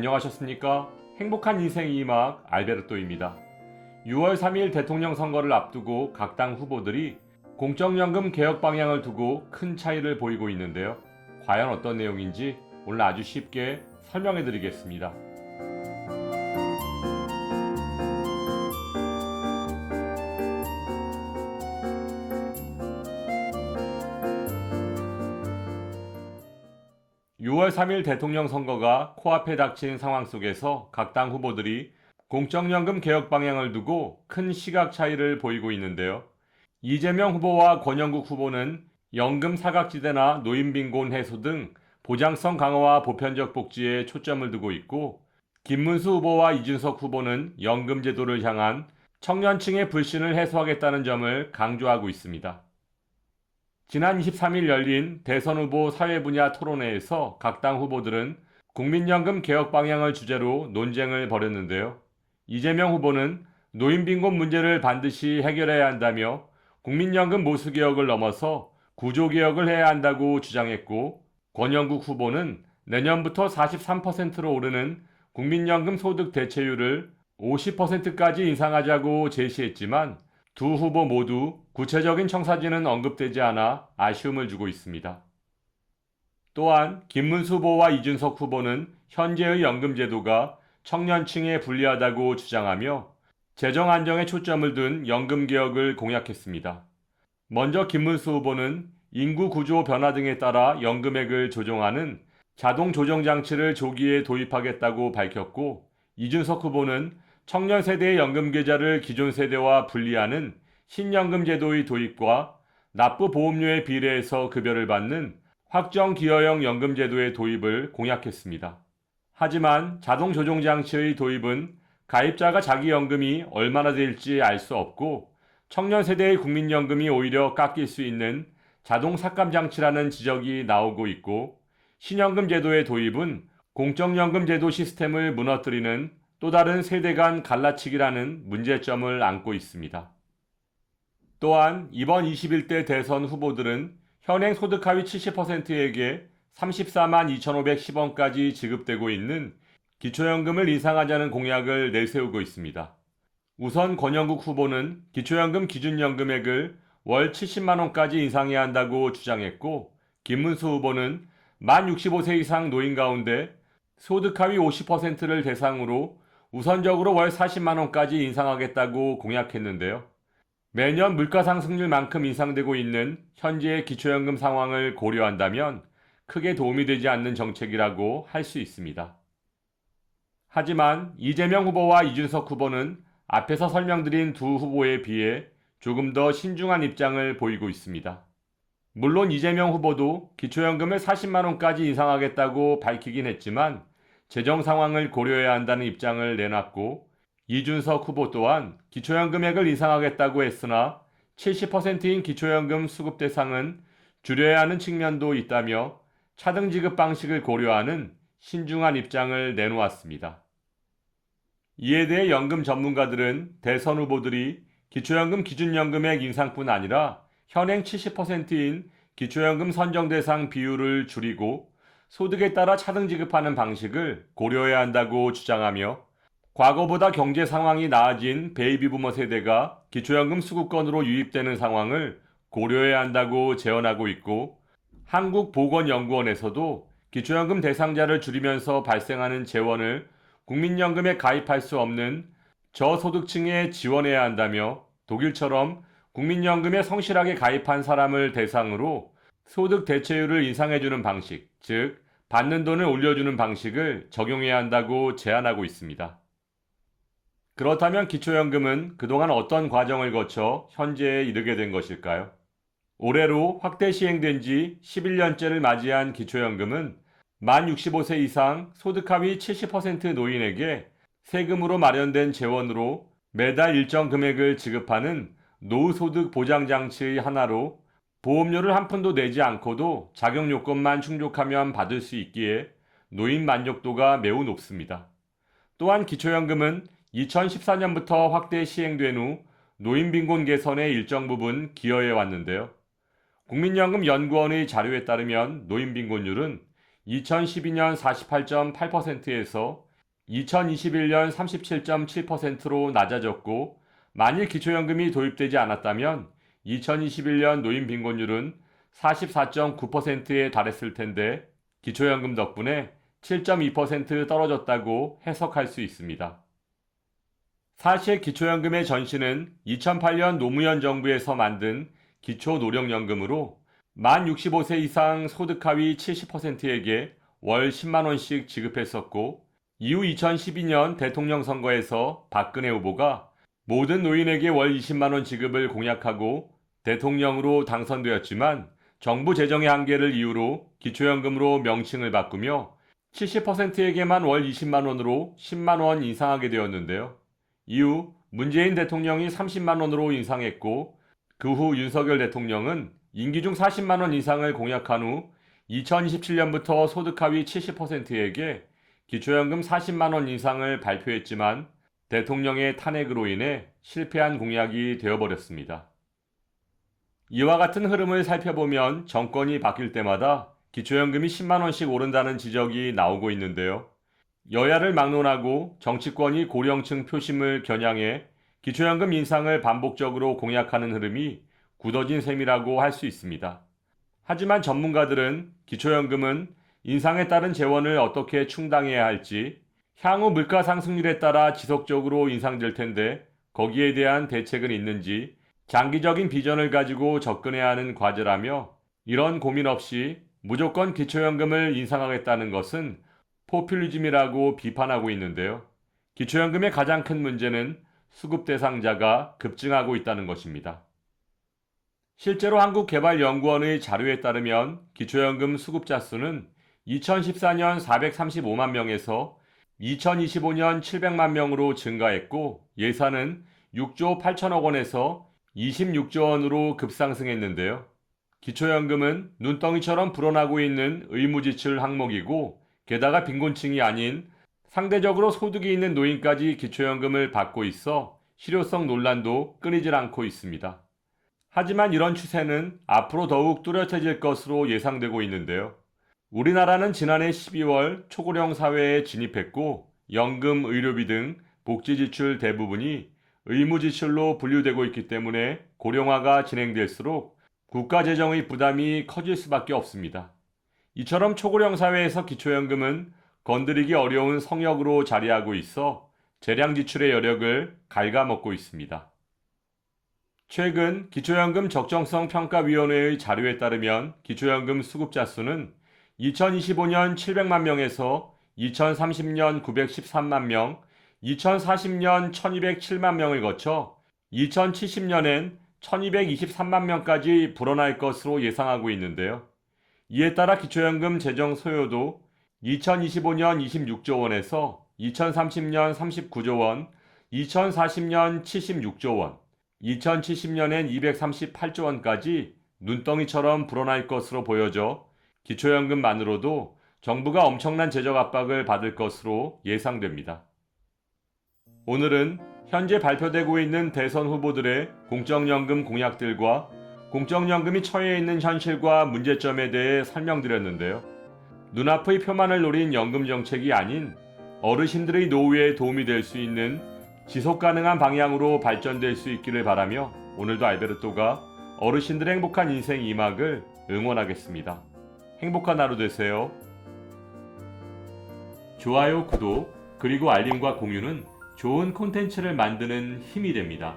안녕하셨습니까? 행복한 인생 이막 알베르토입니다. 6월 3일 대통령 선거를 앞두고 각 당 후보들이 공적연금 개혁 방향을 두고 큰 차이를 보이고 있는데요. 과연 어떤 내용인지 오늘 아주 쉽게 설명해 드리겠습니다. 6월 3일 대통령 선거가 코앞에 닥친 상황 속에서 각 당 후보들이 공적연금 개혁 방향을 두고 큰 시각 차이를 보이고 있는데요. 이재명 후보와 권영국 후보는 연금 사각지대나 노인빈곤 해소 등 보장성 강화와 보편적 복지에 초점을 두고 있고, 김문수 후보와 이준석 후보는 연금 제도를 향한 청년층의 불신을 해소하겠다는 점을 강조하고 있습니다. 지난 23일 열린 대선 후보 사회 분야 토론회에서 각 당 후보들은 국민연금 개혁 방향을 주제로 논쟁을 벌였는데요. 이재명 후보는 노인빈곤 문제를 반드시 해결해야 한다며 국민연금 모수 개혁을 넘어서 구조 개혁을 해야 한다고 주장했고, 권영국 후보는 내년부터 43%로 오르는 국민연금 소득 대체율을 50%까지 인상하자고 제시했지만 두 후보 모두 구체적인 청사진은 언급되지 않아 아쉬움을 주고 있습니다. 또한 김문수 후보와 이준석 후보는 현재의 연금 제도가 청년층에 불리하다고 주장하며 재정 안정에 초점을 둔 연금 개혁을 공약했습니다. 먼저 김문수 후보는 인구 구조 변화 등에 따라 연금액을 조정하는 자동 조정 장치를 조기에 도입하겠다고 밝혔고, 이준석 후보는 청년 세대의 연금 계좌를 기존 세대와 분리하는 신연금 제도의 도입과 납부 보험료에 비례해서 급여를 받는 확정 기여형 연금 제도의 도입을 공약했습니다. 하지만 자동 조정 장치의 도입은 가입자가 자기 연금이 얼마나 될지 알 수 없고, 청년 세대의 국민연금이 오히려 깎일 수 있는 자동 삭감 장치라는 지적이 나오고 있고, 신연금 제도의 도입은 공적연금 제도 시스템을 무너뜨리는 또 다른 세대 간 갈라치기라는 문제점을 안고 있습니다. 또한 이번 21대 대선 후보들은 현행 소득 하위 70%에게 34만 2,510원까지 지급되고 있는 기초연금을 인상하자는 공약을 내세우고 있습니다. 우선 권영국 후보는 기초연금 기준연금액을 월 70만 원까지 인상해야 한다고 주장했고, 김문수 후보는 만 65세 이상 노인 가운데 소득 하위 50%를 대상으로 우선적으로 월 40만 원까지 인상하겠다고 공약했는데요. 매년 물가 상승률만큼 인상되고 있는 현재의 기초연금 상황을 고려한다면 크게 도움이 되지 않는 정책이라고 할 수 있습니다. 하지만 이재명 후보와 이준석 후보는 앞에서 설명드린 두 후보에 비해 조금 더 신중한 입장을 보이고 있습니다. 물론 이재명 후보도 기초연금을 40만 원까지 인상하겠다고 밝히긴 했지만 재정 상황을 고려해야 한다는 입장을 내놨고, 이준석 후보 또한 기초연금액을 인상하겠다고 했으나 70%인 기초연금 수급 대상은 줄여야 하는 측면도 있다며 차등 지급 방식을 고려하는 신중한 입장을 내놓았습니다. 이에 대해 연금 전문가들은 대선 후보들이 기초연금 기준연금액 인상뿐 아니라 현행 70%인 기초연금 선정 대상 비율을 줄이고 소득에 따라 차등 지급하는 방식을 고려해야 한다고 주장하며, 과거보다 경제 상황이 나아진 베이비부머 세대가 기초연금 수급권으로 유입되는 상황을 고려해야 한다고 제언하고 있고, 한국보건연구원에서도 기초연금 대상자를 줄이면서 발생하는 재원을 국민연금에 가입할 수 없는 저소득층에 지원해야 한다며, 독일처럼 국민연금에 성실하게 가입한 사람을 대상으로 소득 대체율을 인상해주는 방식, 즉 받는 돈을 올려주는 방식을 적용해야 한다고 제안하고 있습니다. 그렇다면 기초연금은 그동안 어떤 과정을 거쳐 현재에 이르게 된 것일까요? 올해로 확대 시행된 지 11년째를 맞이한 기초연금은 만 65세 이상 소득 하위 70% 노인에게 세금으로 마련된 재원으로 매달 일정 금액을 지급하는 노후소득 보장장치의 하나로, 보험료를 한 푼도 내지 않고도 자격 요건만 충족하면 받을 수 있기에 노인 만족도가 매우 높습니다. 또한 기초연금은 2014년부터 확대 시행된 후 노인빈곤 개선에 일정 부분 기여해 왔는데요. 국민연금연구원의 자료에 따르면 노인빈곤율은 2012년 48.8%에서 2021년 37.7%로 낮아졌고, 만일 기초연금이 도입되지 않았다면 2021년 노인 빈곤율은 44.9%에 달했을 텐데 기초연금 덕분에 7.2% 떨어졌다고 해석할 수 있습니다. 사실 기초연금의 전신은 2008년 노무현 정부에서 만든 기초노령연금으로 만 65세 이상 소득 하위 70%에게 월 10만원씩 지급했었고, 이후 2012년 대통령 선거에서 박근혜 후보가 모든 노인에게 월 20만원 지급을 공약하고 대통령으로 당선되었지만 정부 재정의 한계를 이유로 기초연금으로 명칭을 바꾸며 70%에게만 월 20만원으로 10만원 인상하게 되었는데요. 이후 문재인 대통령이 30만원으로 인상했고, 그 후 윤석열 대통령은 임기 중 40만원 인상을 공약한 후 2027년부터 소득 하위 70%에게 기초연금 40만원 인상을 발표했지만 대통령의 탄핵으로 인해 실패한 공약이 되어버렸습니다. 이와 같은 흐름을 살펴보면 정권이 바뀔 때마다 기초연금이 10만원씩 오른다는 지적이 나오고 있는데요. 여야를 막론하고 정치권이 고령층 표심을 겨냥해 기초연금 인상을 반복적으로 공약하는 흐름이 굳어진 셈이라고 할 수 있습니다. 하지만 전문가들은 기초연금은 인상에 따른 재원을 어떻게 충당해야 할지, 향후 물가 상승률에 따라 지속적으로 인상될 텐데 거기에 대한 대책은 있는지 장기적인 비전을 가지고 접근해야 하는 과제라며, 이런 고민 없이 무조건 기초연금을 인상하겠다는 것은 포퓰리즘이라고 비판하고 있는데요. 기초연금의 가장 큰 문제는 수급 대상자가 급증하고 있다는 것입니다. 실제로 한국개발연구원의 자료에 따르면 기초연금 수급자 수는 2014년 435만 명에서 2025년 700만 명으로 증가했고, 예산은 6조 8천억 원에서 26조 원으로 급상승했는데요. 기초연금은 눈덩이처럼 불어나고 있는 의무지출 항목이고, 게다가 빈곤층이 아닌 상대적으로 소득이 있는 노인까지 기초연금을 받고 있어 실효성 논란도 끊이질 않고 있습니다. 하지만 이런 추세는 앞으로 더욱 뚜렷해질 것으로 예상되고 있는데요. 우리나라는 지난해 12월 초고령 사회에 진입했고, 연금, 의료비 등 복지지출 대부분이 의무지출로 분류되고 있기 때문에 고령화가 진행될수록 국가재정의 부담이 커질 수밖에 없습니다. 이처럼 초고령 사회에서 기초연금은 건드리기 어려운 성역으로 자리하고 있어 재량 지출의 여력을 갉아먹고 있습니다. 최근 기초연금 적정성 평가위원회의 자료에 따르면 기초연금 수급자 수는 2025년 700만 명에서 2030년 913만 명, 2040년 1207만 명을 거쳐 2070년엔 1223만 명까지 불어날 것으로 예상하고 있는데요. 이에 따라 기초연금 재정 소요도 2025년 26조 원에서 2030년 39조 원, 2040년 76조 원, 2070년엔 238조 원까지 눈덩이처럼 불어날 것으로 보여져 기초연금만으로도 정부가 엄청난 재정 압박을 받을 것으로 예상됩니다. 오늘은 현재 발표되고 있는 대선 후보들의 공적연금 공약들과 공적연금이 처해 있는 현실과 문제점에 대해 설명드렸는데요. 눈앞의 표만을 노린 연금 정책이 아닌 어르신들의 노후에 도움이 될 수 있는 지속가능한 방향으로 발전될 수 있기를 바라며, 오늘도 알베르토가 어르신들의 행복한 인생 2막을 응원하겠습니다. 행복한 하루 되세요. 좋아요, 구독, 그리고 알림과 공유는 좋은 콘텐츠를 만드는 힘이 됩니다.